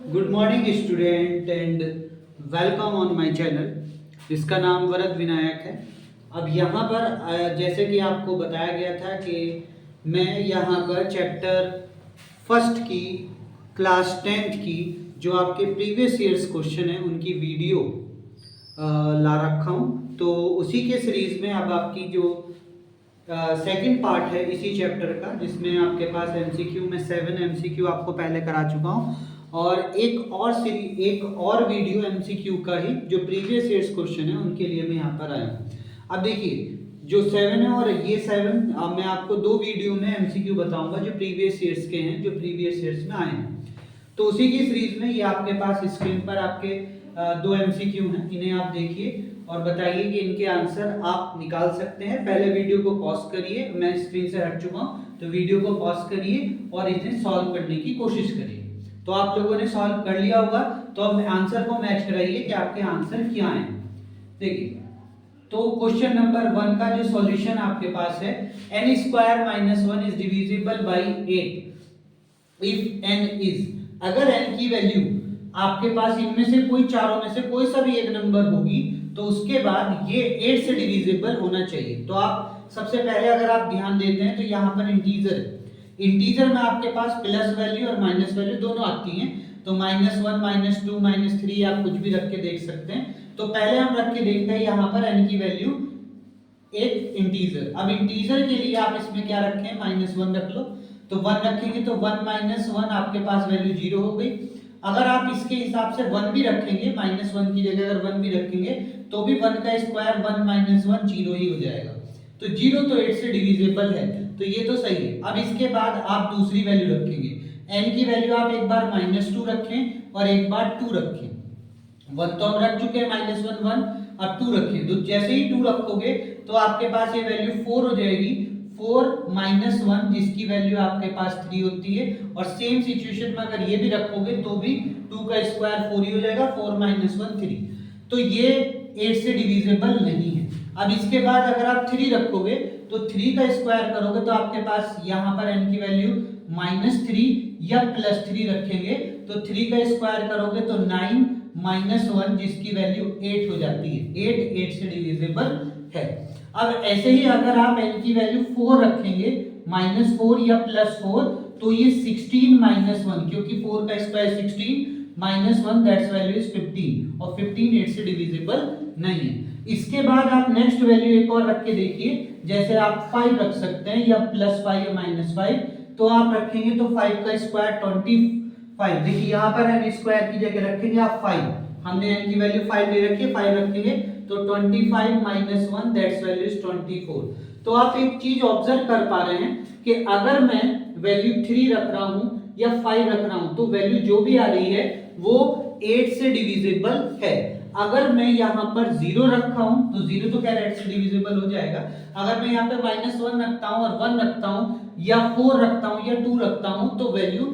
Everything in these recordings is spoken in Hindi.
Good morning student and welcome on my channel. इसका नाम वरद विनायक है। अब यहाँ पर जैसे कि आपको बताया गया था कि मैं यहाँ पर चैप्टर फर्स्ट की क्लास 10th की जो आपके प्रीवियस ईयर्स क्वेश्चन है उनकी वीडियो ला रखा हूँ। तो उसी के सीरीज़ में अब आपकी जो सेकंड पार्ट है इसी चैप्टर का, जिसमें आपके पास एमसीक्यू में 7 एमसीक्यू आपको पहले करा चुका हूँ और एक और वीडियो एमसीक्यू का ही जो प्रीवियस ईयर्स क्वेश्चन है उनके लिए मैं यहाँ पर आया हूँ। अब देखिए जो 7 है और ये 7 मैं आपको दो वीडियो में एमसीक्यू बताऊंगा जो प्रीवियस ईयर्स के हैं, जो प्रीवियस ईयर्स में आए हैं। तो उसी की सीरीज में ये आपके पास स्क्रीन पर आपके दो एमसीक्यू हैं, इन्हें आप देखिए और बताइए कि इनके आंसर आप निकाल सकते हैं। पहले वीडियो को पॉज करिए, मैं स्क्रीन से हट चुका हूँ, तो वीडियो को पॉज करिए और इन्हें सॉल्व करने की कोशिश करिए। तो आप लोगों ने सॉल्व कर लिया होगा, तो अब आंसर को मैच कराइए कि आपके आंसर क्या हैं। देखिए तो क्वेश्चन नंबर 1 का जो सॉल्यूशन आपके पास है, n square minus 1 is divisible by 8 if n is, अगर n की वैल्यू आपके पास इनमें से कोई चारों में से कोई सा भी एक नंबर होगी तो उसके बाद ये 8 से डिविजिबल होना चाहिए। तो आप सबसे पहले अगर आप ध्यान देते हैं तो यहाँ पर इंटीजर में आपके पास प्लस वैल्यू और माइनस वैल्यू दोनों आती हैं। तो -1 -2 -3 आप कुछ भी रख के देख सकते हैं। तो पहले हम रख के देखते हैं यहाँ पर n की वैल्यू एक इंटीजर। अब इंटीजर के लिए आप इसमें क्या रखें, -1 रख लो। तो 1 रखेंगे तो 1 - 1 आपके पास वैल्यू 0 हो गई। अगर आप इसके हिसाब से 1 भी रखेंगे, -1 की जगह अगर 1 भी रखेंगे तो भी 1 का स्क्वायर 1 - 1 0 ही हो जाएगा। तो 0 तो 8 से डिविजिबल है, तो ये तो सही है। अब इसके बाद आप दूसरी वैल्यू रखेंगे, n की वैल्यू आप एक बार -2 रखें और एक बार 2 रखें। 1 तो हम रख चुके हैं -1 1, अब 2 रखें। तो जैसे ही 2 रखोगे तो आपके पास ये वैल्यू 4 हो जाएगी। 4 - 1 जिसकी वैल्यू आपके पास 3 होती है। और सेम सिचुएशन में अगर ये भी रखोगे तो भी 2 का स्क्वायर 4 ही हो जाएगा। 4 - 1 3, तो ये 8 से डिविजिबल नहीं है। अब इसके बाद अगर आप 3 रखोगे तो 3 का स्क्वायर करोगे तो आपके पास यहाँ पर n की वैल्यू -3 या +3 रखेंगे तो 3 का स्क्वायर करोगे तो 9 - 1 जिसकी वैल्यू 8 हो जाती है। 8 से डिविजिबल है। अब ऐसे ही अगर आप n की वैल्यू 4 रखेंगे, -4 या +4, तो ये 16 - 1, क्योंकि 4 का स्क्वायर 16 - 1 दैट्स वैल्यू इज 15 और 15 8 से डिविजिबल नहीं है। इसके बाद आप नेक्स्ट वैल्यू एक और रख के देखिए, जैसे आप 5 रख सकते हैं या +5 या -5। तो आप रखेंगे तो 5 का स्क्वायर 25। देखिए यहाँ पर n स्क्वायर की जगह रखेंगे आप 5, हमने n की वैल्यू 5 ले रखी है, 5 रखेंगे तो 25 - 1 दैट्स वैल्यू इज 24। तो आप एक चीज ऑब्जर्व कर पा रहे हैं कि अगर मैं वैल्यू 3 रख रहा हूं या 5 रख रहा हूं तो वैल्यू जो भी आ रही है वो 8 से डिविजिबल है। अगर मैं यहाँ पर 0 रखा हूं तो 0 तो क्या 8 से डिविजिबल हो जाएगा। अगर मैं यहाँ पे -1 रखता हूं और 1 रखता हूं या 4 रखता हूं या 2 रखता हूं तो वैल्यू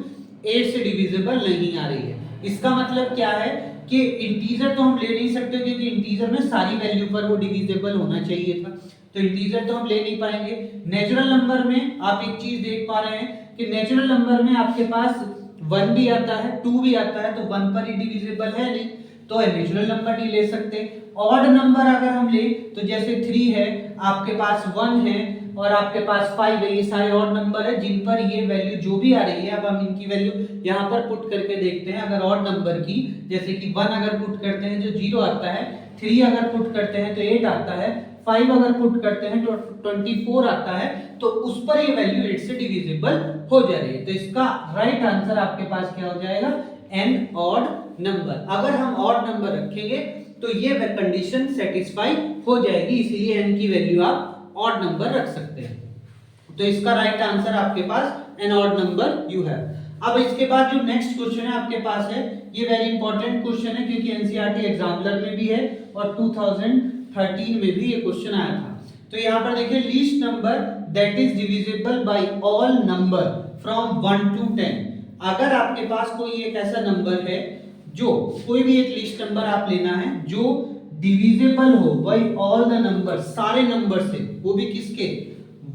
8 से डिविजिबल नहीं आ रही है। इसका मतलब क्या है कि इंटीजर तो हम ले नहीं सकते, क्योंकि इंटीजर में सारी वैल्यू पर वो डिविजिबल होना चाहिए था, तो इंटीजर तो हम ले नहीं पाएंगे। नेचुरल नंबर में आप एक चीज देख पा रहे हैं कि नेचुरल नंबर में आपके पास 1 भी आता है 2 भी आता है, तो 1 पर ही डिविजिबल है नहीं, तो नेचुरल नंबर नहीं ले सकते। ऑड नंबर अगर हम ले तो जैसे 3 है, आपके पास 1 है और आपके पास 5 है, ये सारे ऑड नंबर है जिन पर ये वैल्यू जो भी आ रही है। अब हम इनकी वैल्यू यहाँ पर पुट करके देखते हैं। अगर ऑड नंबर की, जैसे कि 1 अगर पुट करते हैं तो 0 आता है, 3 अगर पुट करते हैं तो 8 आता है, 5 अगर पुट करते हैं तो 24 आता है, तो उस पर ये वैल्यू 8 से डिविजिबल हो जा रही है। तो इसका राइट आंसर आपके पास क्या हो जाएगा, n ऑड नंबर। अगर हम ऑड नंबर रखेंगे तो ये कंडीशन सेटिस्फाई हो जाएगी, इसीलिए n की वैल्यू आप ऑड नंबर रख सकते हैं। तो इसका राइट आंसर आपके पास an odd number you have. अब इसके बाद जो नेक्स्ट क्वेश्चन है आपके पास है, ये वेरी इंपॉर्टेंट क्वेश्चन है क्योंकि एनसीईआरटी एग्जामिनर में भी है और 2013 में भी ये क्वेश्चन आया था। तो यहाँ पर देखिए, least number that is divisible by all number from 1 to 10। अगर आपके पास कोई एक ऐसा नंबर है, जो कोई भी एक लीस्ट नंबर आप लेना है जो डिविजिबल हो बाय ऑल द नंबर, सारे नंबर से, वो भी किसके,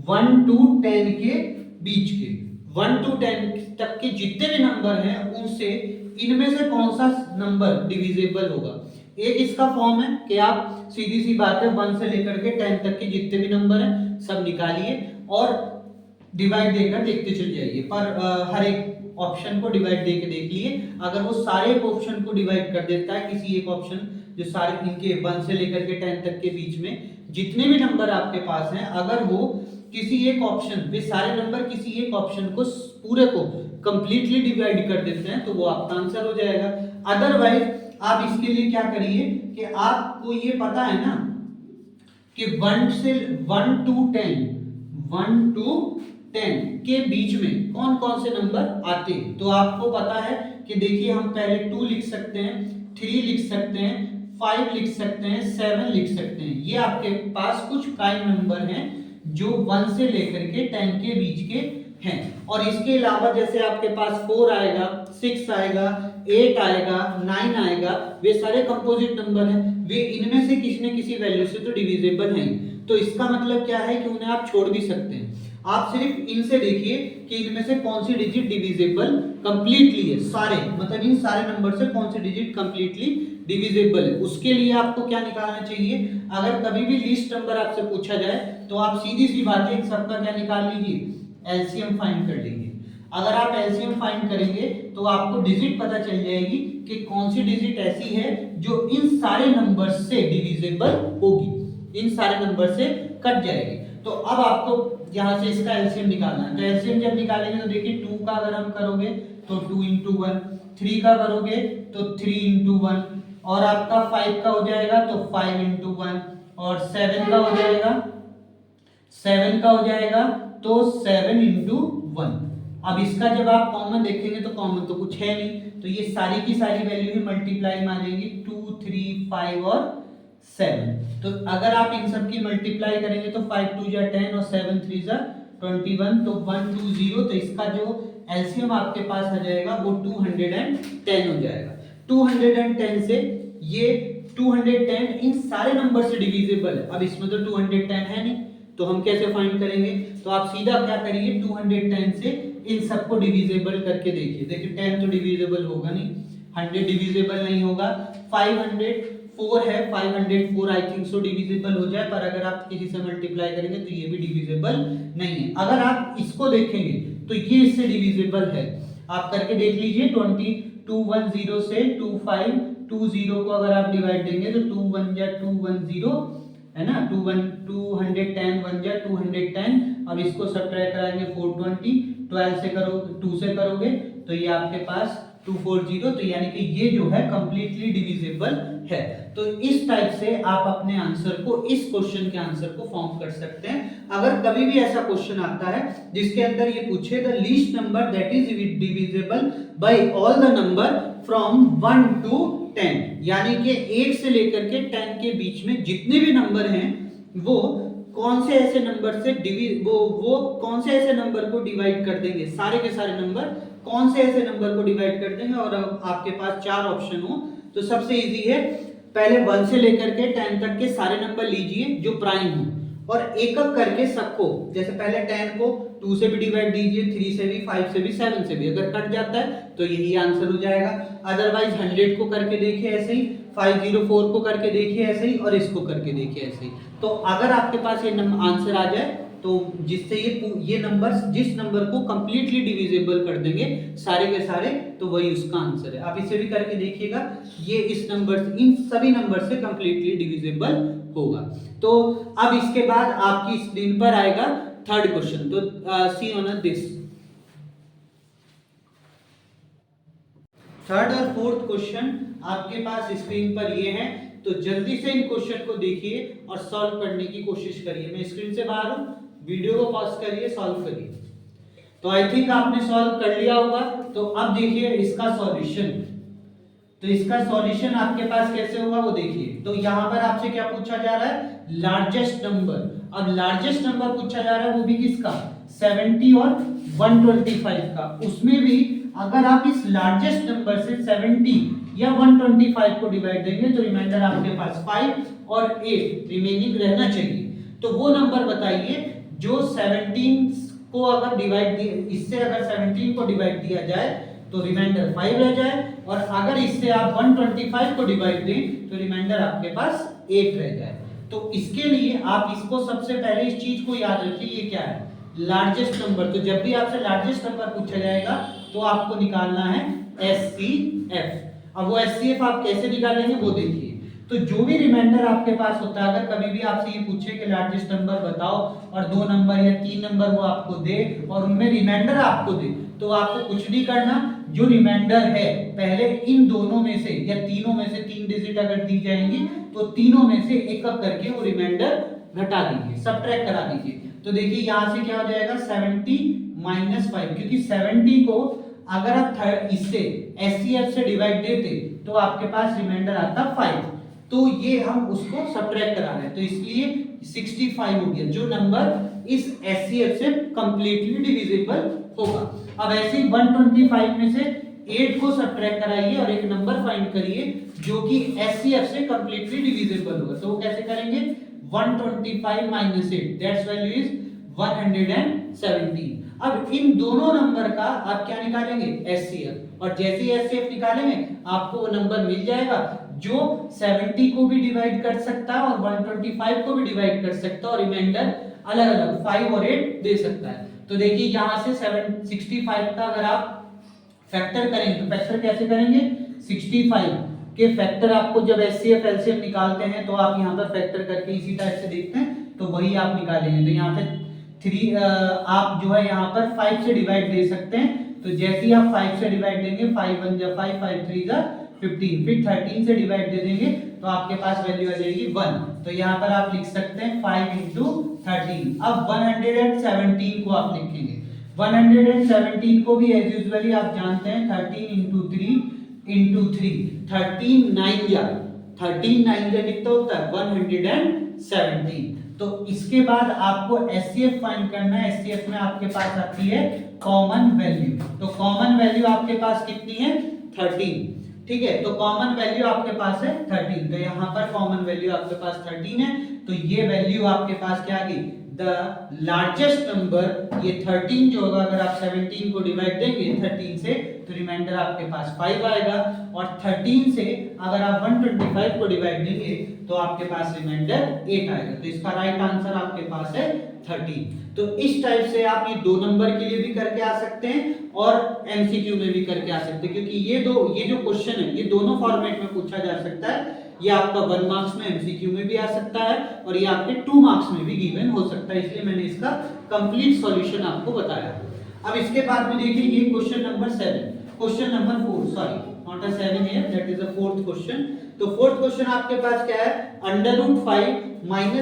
1 to 10 के बीच के, 1 to 10 तक के जितने भी नंबर हैं उनसे इनमें से कौन सा नंबर डिविजिबल होगा। एक इसका फॉर्म है कि आप सीधी सी बात है 1 से लेकर के 10 तक के जितने भी नंबर हैं सब निकालिए और डिवाइड देकर देखते चल जाइए, पर हर एक ऑप्शन को डिवाइड देके देख लिए। अगर वो सारे ऑप्शन को डिवाइड कर देता है, किसी एक ऑप्शन जो सारे इनके 1 से लेकर के 10 तक के बीच में जितने भी नंबर आपके पास हैं, अगर वो किसी एक ऑप्शन वे सारे नंबर किसी एक ऑप्शन को पूरे को कंप्लीटली डिवाइड कर देते हैं तो वो आपका आंसर हो जाएगा। अदरवाइज आप इसके लिए क्या करिए कि आपको ये पता है ना कि 1 to 10 के बीच में कौन कौन से नंबर आते हैं, तो आपको पता है कि देखिए हम पहले 2 लिख सकते हैं, 3 लिख सकते हैं, 5 लिख सकते हैं, 7 लिख सकते हैं। ये आपके पास कुछ प्राइम नंबर हैं जो 1 से लेकर के 10 के बीच के हैं। और इसके अलावा जैसे आपके पास 4 आएगा, 6 आएगा, 8 आएगा, 9 आएगा, वे सारे कंपोजिट नंबर हैं, वे इनमें से किसी न किसी वैल्यू से तो डिविजिबल हैं। तो इसका मतलब क्या है कि उन्हें आप छोड़ भी सकते हैं। आप सिर्फ इनसे देखिए कि इनमें से कौन सी डिजिट डिविजिबल कंप्लीटली है, सारे मतलब इन सारे नंबर से कौन सी डिजिट कंप्लीटली डिविजिबल है। उसके लिए आपको क्या निकालना चाहिए, अगर कभी भी लीस्ट नंबर आपसे पूछा जाए तो आप सीधी सी बात है इन सबका क्या निकाल लीजिए, एलसीएम फाइंड कर लीजिए। अगर आप एलसीएम फाइंड करेंगे तो आपको डिजिट पता चल जाएगी कि कौन सी डिजिट ऐसी है जो इन सारे नंबर से डिविजिबल होगी, इन सारे नंबर से कट जाएगी। तो अब आपको यहाँ से इसका एलसीएम निकालना है। तो एलसीएम जब निकालेंगे तो देखिए 2 का अगर हम करोगे तो 2 into 1, 3 का करोगे तो 3 into 1, और आपका 5 का हो जाएगा तो 5 into 1, और 7 का हो जाएगा, 7 का हो जाएगा तो 7 into 1। अब इसका जब आप कॉमन देखेंगे तो कॉमन तो कुछ है नहीं, तो ये सारी की सारी वैल्यू ही मल्टीप्लाई में आ जाएंगी, 2, 3, 5 और 7। तो अगर आप इन सब की मल्टीप्लाई करेंगे तो 5 2 जा 10 और 7 3 जा 21, तो 120, तो इसका जो एलसीएम आपके पास आ जाएगा वो 210 हो जाएगा। 210 से ये 210 इन सारे नंबर से डिविजिबल है। अब इसमें तो 210 है नहीं, तो हम कैसे फाइंड करेंगे, तो आप सीधा क्या करिए 210 से इन सबको डिविजिबल करके देखिए। देखिए 10 तो डिविजिबल होगा नहीं, 100 डिविजिबल नहीं होगा, 504 है, 504 आई थिंक सो डिविजिबल हो जाए, पर अगर आप किसी से मल्टीप्लाई करेंगे तो ये भी डिविजिबल नहीं है। अगर आप इसको देखेंगे तो ये इससे डिविजिबल है, आप करके देख लीजिए। 2210 से 2520 को अगर आप डिवाइड देंगे तो 2 1 जा 210 है ना, 210 1 जा 210। अब इसको सब्ट्रैक्ट कराएंगे 420, 12 से करोगे 2 से करोगे तो ये आपके पास 240, तो यानी कि ये जो है कंप्लीटली डिविजिबल है। तो इस टाइप से आप अपने आंसर को, इस क्वेश्चन के आंसर को फॉर्म कर सकते हैं। अगर कभी भी ऐसा क्वेश्चन आता है जिसके अंदर ये पूछे the least number that is divisible by all the number from 1 to 10, यानी कि 1 से लेकर के 10 के बीच में जितने भी नंबर हैं वो कौन से ऐसे नंबर से वो कौन से ऐसे नंबर को डिवाइड कर देंगे, सारे के सारे नंबर कौन से ऐसे नंबर को डिवाइड कर देंगे। और आपके पास 4 ऑप्शन हो तो सबसे इजी है, पहले 1 से लेकर के 10 तक के सारे नंबर लीजिए जो प्राइम हो, और एक एक करके सबको, जैसे पहले 10 को 2 से भी डिवाइड दीजिए, 3 से भी, 5 से भी, 7 से भी। अगर कट जाता है तो यही आंसर हो जाएगा। अदरवाइज 100 को करके देखिए ऐसे ही, 504 को करके देखिए ऐसे ही, और इसको करके देखिए ऐसे ही। तो अगर आपके पास ये आंसर आ जाए तो जिससे ये नंबर जिस नंबर को कंप्लीटली डिविजिबल कर देंगे सारे के सारे, तो वही उसका आंसर है। आप इसे भी करके देखिएगा, ये इस नंबर इन सभी नंबर से कंप्लीटली डिविजिबल होगा। तो अब इसके बाद आपकी स्क्रीन पर आएगा थर्ड क्वेश्चन, तो सी ऑन दिस। थर्ड और फोर्थ क्वेश्चन आपके पास स्क्रीन पर ये है, तो जल्दी से इन क्वेश्चन को देखिए और सॉल्व करने की कोशिश करिए। मैं स्क्रीन से बाहर हूं, वीडियो को पॉज करिए, सॉल्व करिए। तो आई थिंक आपने सॉल्व कर लिया होगा। तो अब देखिए इसका सॉल्यूशन, तो इसका सॉल्यूशन आपके पास कैसे होगा वो देखिए। तो यहां पर आपसे क्या पूछा जा रहा है, लार्जेस्ट नंबर। अब लार्जेस्ट नंबर पूछा जा रहा है वो भी किसका, 70 और 125 का। उसमें भी अगर आप इस लार्जेस्ट नंबर से 70 या 125 को डिवाइड देंगे तो रिमाइंडर आपके पास 5 और 8 रिमेनिंग रहना चाहिए। तो वो नंबर बताइए जो 17 को अगर डिवाइड इससे अगर 17 को डिवाइड दिया जाए तो रिमाइंडर 5 रह जाए, और अगर इससे आप 125 को डिवाइड दें तो रिमाइंडर आपके पास 8 रह जाए। तो इसके लिए आप इसको सबसे पहले इस चीज को याद रखिए, ये क्या है, लार्जेस्ट नंबर। तो जब भी आपसे लार्जेस्ट नंबर पूछा जाएगा तो आपको निकालना है एचसीएफ। अब वो एचसीएफ आप कैसे निकालेंगे वो देखिए। तो जो भी रिमाइंडर आपके पास होता है, अगर कभी भी आपसे ये पूछे कि लार्जेस्ट नंबर बताओ और 2 नंबर या 3 नंबर वो आपको दे और उनमें रिमाइंडर आपको दे, तो आपको कुछ नहीं करना, जो रिमाइंडर है पहले इन दोनों में से या तीनों में से 3 डिजिट अगर दी जाएंगी तो तीनों में से एक एक करके वो रिमाइंडर घटा दीजिए, सबट्रैक्ट करा दीजिए। तो देखिए यहाँ से क्या हो जाएगा 70 माइनस 5, क्योंकि 70 को अगर आप इससे एचसीएफ से डिवाइड देते तो आपके पास रिमाइंडर आता 5, तो ये हम उसको सबट्रैक्ट करा रहे हैं, तो इसलिए 65 हो गया, जो नंबर इस एचसीएफ से कंप्लीटली डिविजिबल होगा। अब ऐसे ही 125 में से 8 को सबट्रैक्ट कराइए और एक नंबर फाइंड करिए जो कि एचसीएफ से कंप्लीटली डिविजिबल होगा। तो वो कैसे करेंगे, 125 माइनस 8 दैट्स वैल्यू इज 117। अब इन दोनों नंबर का आप क्या निकालेंगे, एचसीएफ, और जैसे ही एचसीएफ निकालेंगे आपको वो नंबर मिल जाएगा जो 70 को भी डिवाइड कर सकता है और 125 को भी डिवाइड कर सकता है और रिमाइंडर अलग अलग 5 और 8 दे सकता है। तो देखिए यहाँ से 65 का अगर आप फैक्टर करेंगे तो फैक्टर कैसे करेंगे, 65 के फैक्टर आपको जब एचसीएफ एलसीएम निकालते हैं तो आप यहाँ पर फैक्टर करके इसी टाइप से देखते हैं तो वही आप निकालेंगे। तो यहाँ पे 3 आप जो है यहाँ पर 5 से डिवाइड दे सकते हैं, तो जैसे ही आप 5 से डिवाइड देंगे 5 1 जा 5 5 3 जा 15, फिर 13 से डिवाइड दे देंगे तो आपके पास वैल्यू आ जाएगी 1। तो यहाँ पर आप लिख सकते हैं 5 into 13। अब 117 को आप लिखेंगे, 117 को भी एज यूजुअली आप जानते हैं 13 into 3 into 3, 13 9 जा कितना होता है 117। तो इसके बाद आपको एचसीएफ फाइंड करना है। एचसीएफ में आपके पास आती है कॉमन वैल्यू, तो कॉमन वैल्यू आपके पास कितनी है 13, ठीक है। तो कॉमन वैल्यू आपके पास है 13, तो यहाँ पर कॉमन वैल्यू आपके पास 13 है, तो ये वैल्यू आपके पास क्या आ गई, द लार्जेस्ट नंबर ये 13 जो होगा, अगर आप 17 को डिवाइड देंगे 13 से तो रिमाइंडर आपके पास 5 आएगा, और 13 से अगर आप 125 को डिवाइड देंगे तो आपके पास रिमाइंडर 8 आएगा। तो इसका राइट आंसर आपके पास है 13। तो इस टाइप से आप ये 2 नंबर के लिए भी करके आ सकते हैं और एमसीक्यू में भी करके आ सकते हैं, क्योंकि ये जो क्वेश्चन है ये दोनों फॉर्मेट में पूछा जा सकता है। ये आपका 1 मार्क्स में एमसीक्यू में भी आ सकता है और ये आपके 2 मार्क्स में भी गिवन हो सकता है, इसलिए मैंने इसका कंप्लीट सॉल्यूशन आपको बताया। अब इसके बाद में देखिए ये question number 7, question number 4, sorry not a 7 here, that is the fourth question. तो फोर्थ क्वेश्चन आपके पास क्या है, √5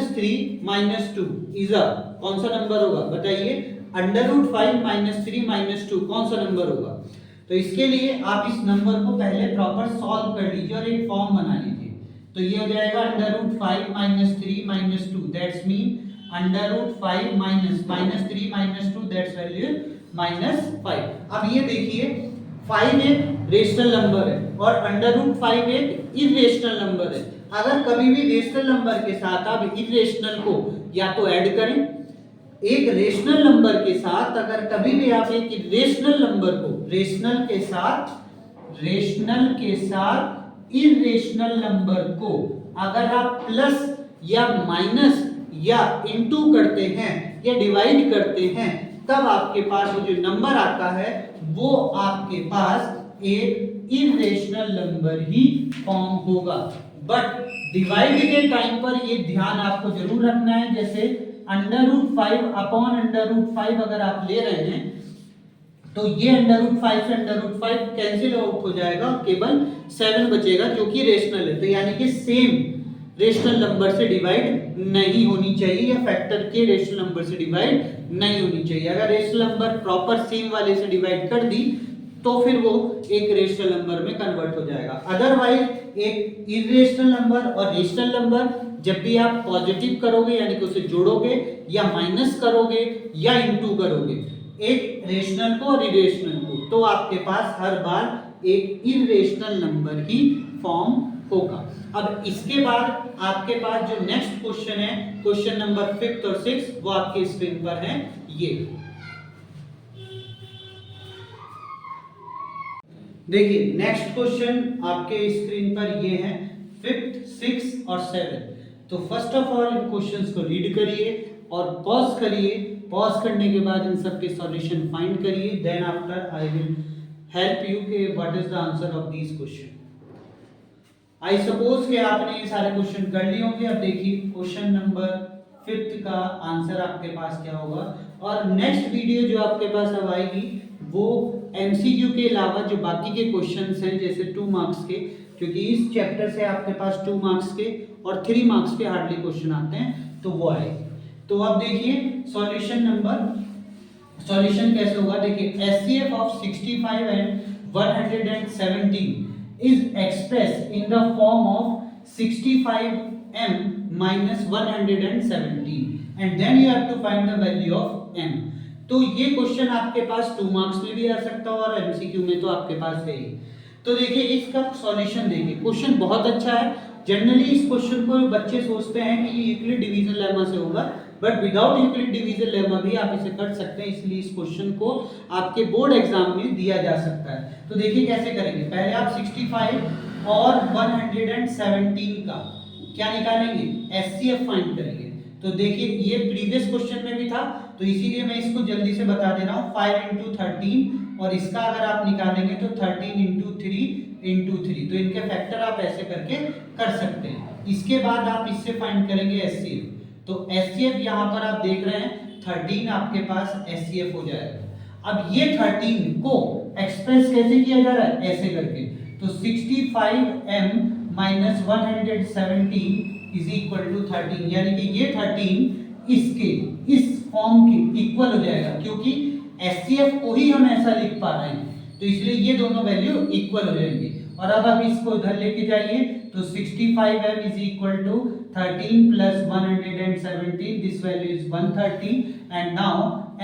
- 3 - 2 इज अ, कौन सा नंबर होगा बताइए, √5 - 3 - 2 कौन सा नंबर होगा। तो इसके लिए आप इस नंबर को पहले प्रॉपर सॉल्व कर लीजिए और एक फॉर्म बना लीजिए। तो ये हो जाएगा √5 - 3 - 2 दैट्स मीन √5 - 3 - 2 दैट्स वैल्यू -5। अब ये देखिए 5 एक रेशनल नंबर है और √5 एक इरेशनल नंबर है। अगर कभी भी रेशनल नंबर के साथ आप इरेशनल को या तो ऐड करें, एक रेशनल नंबर के साथ अगर कभी भी आप एक इरेशनल नंबर को रेशनल के साथ इरेशनल नंबर को अगर आप प्लस या माइनस या इनटू करते हैं या डिवाइड करते हैं, तब आपके पास वो जो नंबर आता है वो आपके पास एक इरेशनल नंबर ही फॉर्म होगा। बट डिवाइड के टाइम पर ये ध्यान आपको जरूर रखना है, जैसे √5 अपॉन √5 अगर आप ले रहे हैं तो ये √5 से √5 कैंसिल आउट हो जाएगा, केवल 7 बचेगा जो कि रेशनल है। तो यानी कि सेम रेशनल नंबर से डिवाइड नहीं होनी चाहिए या फैक्टर के रेशनल नंबर से डिवाइड नहीं होनी चाहिए। अगर रेशनल नंबर प्रॉपर सेम वाले से डिवाइड कर दी तो फिर वो एक रेशनल नंबर में कन्वर्ट हो जाएगा। अदरवाइज एक इरेशनल नंबर और रेशनल नंबर जब भी आप पॉजिटिव करोगे यानी कि उसे जोड़ोगे या माइनस करोगे या इनटू करोगे एक रेशनल को और इरेशनल को, तो आपके पास हर बार एक इरेशनल नंबर ही फॉर्म होगा। अब इसके बाद आपके पास जो नेक्स्ट क्वेश्चन है, क्वेश्चन नंबर 5 और 6, वो आपके स्क्रीन पर है। ये देखिए नेक्स्ट क्वेश्चन आपके स्क्रीन पर ये है 5th 6th और 7th। तो first of all in questions को रीड करिए और पॉज करिए। पॉज करने के बाद इन सब के सॉल्यूशन फाइंड करिए, then after I will help you कि what is the answer of these question. I suppose कि आपने ये सारे क्वेश्चन कर लिए होंगे। अब देखिए क्वेश्चन नंबर 5th का आंसर आपके पास क्या होगा। और नेक्स्ट वीडियो जो आपके पास अब आएगी वो एमसीक्यू के अलावा जो बाकी के क्वेश्चंस हैं जैसे 2 मार्क्स के, क्योंकि इस चैप्टर से आपके पास 2 मार्क्स के और 3 मार्क्स के हार्डली क्वेश्चन आते हैं, तो वो आएगी। तो अब देखिए सॉल्यूशन कैसे होगा। देखिए HCF of 65 and 117 is express in the form of 65m minus 117 and then you have to find the value of m। तो ये क्वेश्चन आपके पास 2 मार्क्स में भी आ सकता है और एमसीक्यू में तो आपके पास है ही। तो देखिए इसका सॉल्यूशन देखिए, क्वेश्चन बहुत अच्छा है। जनरली इस क्वेश्चन को बच्चे सोचते हैं कि ये यूक्लिड डिवीजन लेमा से होगा, but without Euclid division lemma भी आप इसे कर सकते हैं, इसलिए इस क्वेश्चन को आपके बोर्ड एग्जाम में दिया जा सकता है। तो देखिए कैसे करेंगे। पहले आप 65 और 117 का क्या निकालेंगे, एचसीएफ फाइंड करेंगे। तो देखिए ये प्रीवियस क्वेश्चन में भी था, तो इसीलिए मैं इसको जल्दी से बता दे रहा हूँ। 5 × 13 और इसका अगर आप निकालेंगे तो 13 × 3 तो इनके फैक्टर आप ऐसे करके कर सकते हैं। इसके बाद आप इससे फाइंड करेंगे एचसीएफ। तो एचसीएफ यहाँ पर आप देख रहे हैं 13 आपके पास एचसीएफ हो जाएगा। अब ये 13 को एक्सप्रेस कैसे किया जा रहा है, ऐसे करके। तो 65m minus 117 is equal to 13, यानी कि ये 13 इसके इस फॉर्म के इक्वल हो जाएगा, क्योंकि एचसीएफ को ही हम ऐसा लिख पा रहे हैं, तो इसलिए ये दोनों वैल्यू इक्वल हो जाएंगे। और अब आप इसको इधर लेके जाइए तो 65m is equal to 13 plus 117, this value is 130 and now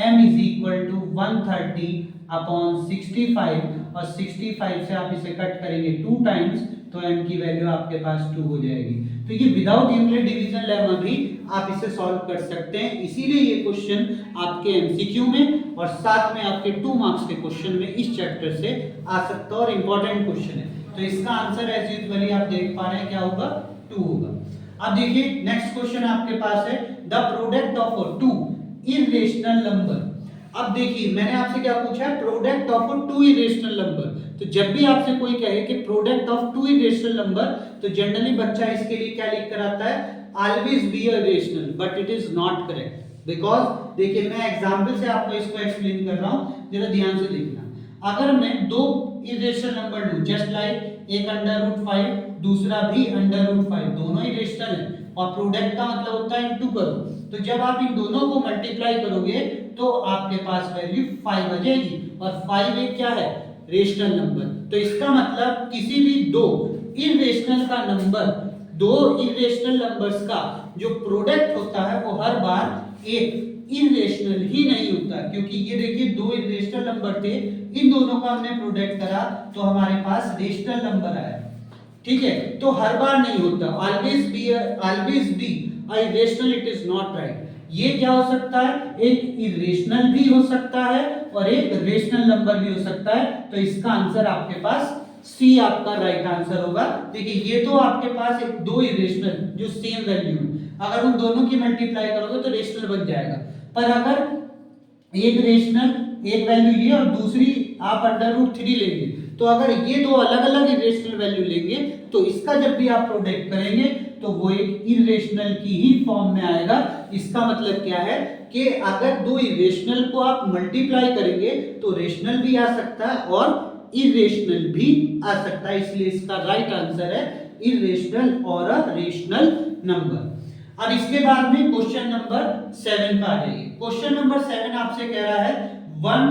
m is equal to 130 upon 65 और 65 से आप इसे कट करेंगे 2 टाइम्स तो m की वैल्यू आपके पास 2 हो जाएगी। तो ये विदाउट यूक्लिड डिवीजन लेमा भी आप इसे सॉल्व कर सकते हैं, इसीलिए ये क्वेश्चन आपके एमसीक्यू में और साथ में आपके 2 मार्क्स के क्वेश्चन में इस चैप्टर से आ सकता है और इंपॉर्टेंट क्वेश्चन है। तो इसका आंसर एज यूजुअली आप देख पा रहे हैं क्या होगा, 2 होगा। अब देखिए नेक्स्ट क्वेश्चन आपके पास है the product of 2 irrational number. अब देखिए मैंने आपसे क्या पूछा है, प्रोडक्ट ऑफ 2 इरेशनल नंबर। तो जब भी आपसे कोई कहे कि प्रोडक्ट ऑफ 2 इरेशनल नंबर, तो जनरली बच्चा इसके लिए क्या लिख कर आता है, always be irrational, but it is not correct. Because देखिए मैं एग्जांपल से आपको इसको एक्सप्लेन कर रहा हूं, जरा ध्यान से देखना। अगर मैं 2 इरेशनल नंबर लूं, जस्ट लाइक एक √5 दूसरा भी √5, दोनों इरेशनल है और प्रोडक्ट का मतलब होता है इनटू करो, तो जब आप इन दोनों को मल्टीप्लाई करोगे तो आपके पास वैल्यू 5 आ जाएगी और 5 एक क्या है, रेशनल नंबर। तो इसका मतलब किसी भी 2 इरेशनल का नंबर, 2 इरेशनल नंबर्स का जो प्रोडक्ट होता है वो हर बार एक इरेशनल ही नहीं होता, क्योंकि ये देखिए 2 इरेशनल नंबर थे, इन दोनों का हमने प्रोडक्ट करा तो हमारे पास रेशनल नंबर आया, ठीक है। तो हर बार नहीं होता, always be irrational, it is not right. ये क्या हो सकता है, एक इरेशनल भी हो सकता है और एक रेशनल नंबर भी हो सकता है। तो इसका आंसर आपके पास सी आपका राइट आंसर होगा। देखिए ये तो आपके पास एक 2 इरेशनल जो सेम वैल्यू है, अगर उन दोनों की मल्टीप्लाई करोगे तो रेशनल बन जाएगा। पर अगर एक रेशनल एक वैल्यू ये और दूसरी आप √3 लेंगे, तो अगर ये 2 अलग अलग इरेशनल वैल्यू लेंगे तो इसका जब भी आप प्रोडक्ट करेंगे तो वो एक इरेशनल की ही फॉर्म में आएगा। इसका मतलब क्या है कि अगर 2 इरेशनल को आप मल्टीप्लाई करेंगे तो रेशनल भी आ सकता है और इरेशनल भी आ सकता है, इसलिए इसका राइट आंसर है इरेशनल और अ रेशनल नंबर। अब इसके बाद में क्वेश्चन नंबर 7 पर आ जाइए। क्वेश्चन नंबर 7 आपसे कह रहा है 1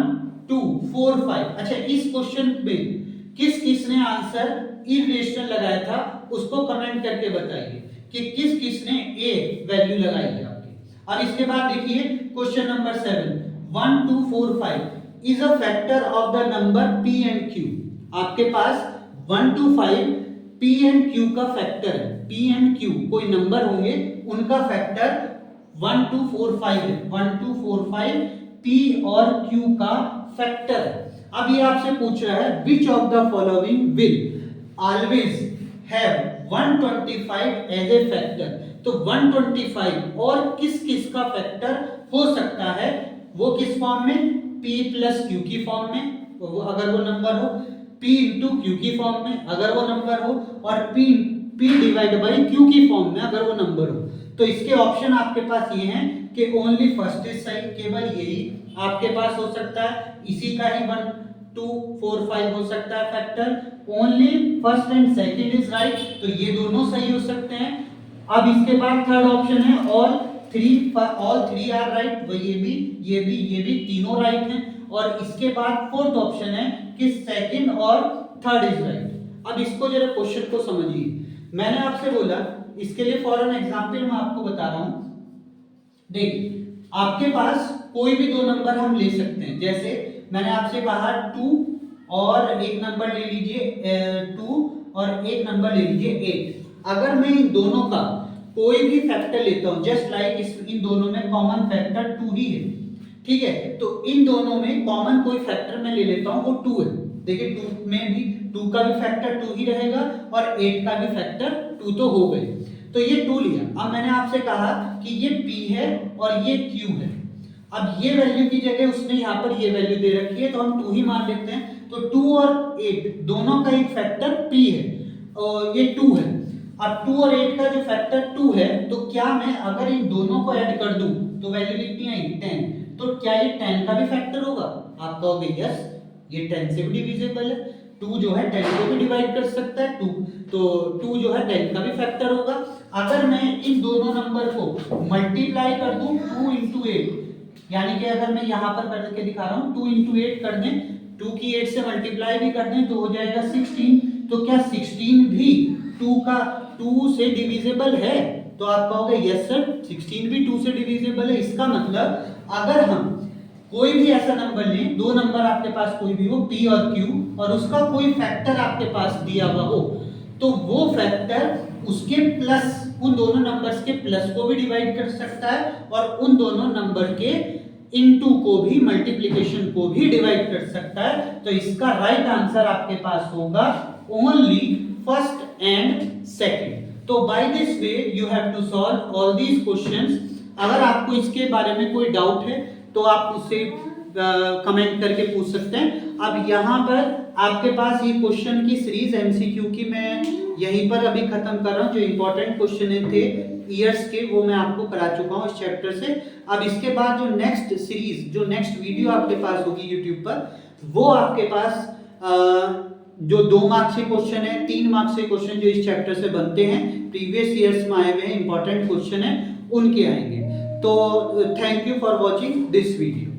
2 4 5। अच्छा इस क्वेश्चन में किसने आंसर इरेशनल लगाया था उसको कमेंट करके बताइए कि किसने ए वैल्यू लगाई है आपकी। और इसके बाद देखिए question number 7 1 2 4 5 is a factor of the number p and q। आपके पास 1 to 5 p एंड q का फैक्टर है, p एंड q कोई नंबर होंगे उनका फैक्टर 1 2 4 5 है, 1 2 4 5 p और q का फैक्टर है। अब ये आपसे पूछ रहा है which of the following will always have 125 as a factor. तो 125 और किस किस का फैक्टर हो सकता है, वो किस फॉर्म में, p प्लस q की फॉर्म में अगर वो नंबर हो, p इंटू क्यू की फॉर्म में अगर वो नंबर हो, और p डिवाइड बाई q की फॉर्म में अगर वो नंबर हो। तो इसके ऑप्शन आपके पास ये हैं कि ओनली फर्स्ट इज सही, केवल यही आपके पास हो सकता है, इसी का ही 1 2 4 5 हो सकता है factor, only first and second is right, तो ये दोनों सही हो सकते हैं। अब इसके बाद थर्ड ऑप्शन है ऑल थ्री आर राइट, वो ये भी तीनों राइट हैं। और इसके बाद फोर्थ ऑप्शन है कि सेकंड और थर्ड इज राइट। अब इसको जरा क्वेश्चन को समझिए, मैंने आपसे बोला, इसके लिए फॉर एन एग्जांपल मैं आपको बता रहा हूं। देखिए आपके पास कोई भी दो नंबर हम ले सकते हैं, जैसे मैंने आपसे कहा 2 और एक नंबर ले लीजिए 2 और एक नंबर ले लीजिए 8। अगर मैं इन दोनों का कोई भी फैक्टर लेता हूं, जस्ट लाइक इन दोनों में कॉमन फैक्टर 2 ही है, ठीक है, तो इन दोनों में कॉमन कोई फैक्टर मैं ले लेता हूं, वो 2 है। देखिए 2 में भी 2 का भी फैक्टर 2 ही रहेगा और 8 का भी फैक्टर 2 तो हो गए, तो ये 2 लिया। अब मैंने आपसे कहा कि ये p है और ये q है। अब ये वैल्यू की जगह उसने यहाँ पर ये वैल्यू दे रखी है, तो हम 2 ही मान लेते हैं। तो 2 और 8 दोनों का एक फैक्टर p है और ये 2 है। अब 2 और 8 का जो फैक्टर 2 है, तो क्या मैं अगर इन दोनों को ऐड कर दूं तो वैल्यू कितनी आएगी 10। तो क्या ये 10 का भी फैक्टर होगा? आप कहोगे यस, ये 10 से भी डिविजिबल है, 2 जो है 10 को भी डिवाइड कर सकता है 2, तो 2 जो है 10 का भी फैक्टर होगा। अगर मैं इन दोनों नंबर को मल्टीप्लाई कर दूं 2 इंटू 8, यानी कि अगर मैं यहाँ पर करके दिखा रहा हूँ 2 इंटू 8 कर दें, 2 की 8 से मल्टीप्लाई भी कर दें तो हो जाएगा 16। तो क्या 16 भी 2 से डिविजिबल है? तो आप कहोगे यस सर, 16 भी 2 से डिविजिबल है। इसका मतलब अगर हम कोई भी ऐसा नंबर लें, दो नंबर आपके पास कोई भी हो p और q, और उसका कोई फैक्टर आपके पास दिया हुआ हो, तो वो फैक्टर उसके प्लस, उन दोनों नंबर्स के प्लस को भी डिवाइड कर सकता है और उन दोनों नंबर के इनटू को भी, मल्टीप्लिकेशन को भी डिवाइड कर सकता है। तो इसका राइट आंसर आपके पास होगा ओनली फर्स्ट एंड सेकंड। तो by this way you have to solve all these questions. अगर आपको इसके बारे में कोई डाउट है तो आप उससे कमेंट करके पूछ सकते हैं। अब यहाँ पर आपके पास ये क्वेश्चन की सीरीज एमसीक्यू की मैं यहीं पर अभी खत्म कर रहा हूँ। जो इंपॉर्टेंट क्वेश्चन थे ईयर्स के वो मैं आपको करा चुका हूँ इस चैप्टर से। अब इसके बाद जो नेक्स्ट सीरीज, जो नेक्स्ट वीडियो आपके पास होगी यूट्यूब पर, वो आपके पास जो 2 मार्क्स के क्वेश्चन है, 3 मार्क्स के क्वेश्चन जो इस चैप्टर से बनते हैं, प्रीवियस ईयर्स में आए हुए हैं इंपॉर्टेंट क्वेश्चन है, उनके आएंगे। तो thank you for watching this video.